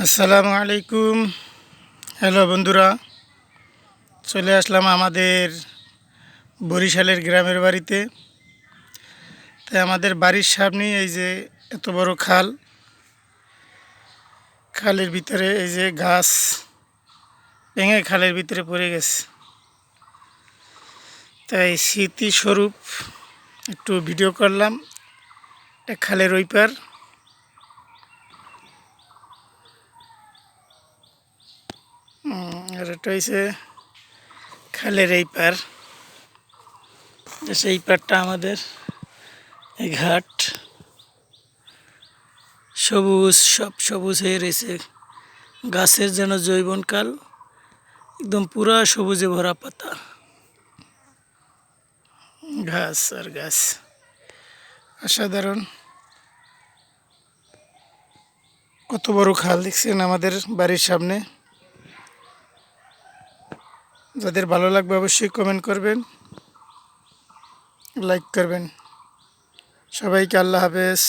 আসসালামু আলাইকুম। হ্যালো বন্ধুরা, চলে আসলাম আমাদের বরিশালের গ্রামের বাড়িতে। তাই আমাদের বাড়ির সামনেই এই যে এত বড় খাল, খালের ভিতরে এই যে গাছ ভেঙে খালের ভিতরে পড়ে গেছে। তাই স্মৃতিস্বরূপ একটু ভিডিও করলাম। খালের ওই পার, আর এটা হয়েছে খালের এই পার। সেই পারটা আমাদের এই ঘাট, সবুজ, সব সবুজ হয়ে রয়েছে। গাছের যেন জৈবনকাল, একদম পুরা সবুজে ভরা পাতা, ঘাস আর গাছ, অসাধারণ। কত বড় খাল দেখছেন আমাদের বাড়ির সামনে। যাদের ভালো লাগবে অবশ্যই কমেন্ট করবেন, লাইক করবেন। সবাইকে আল্লাহ হাফেজ।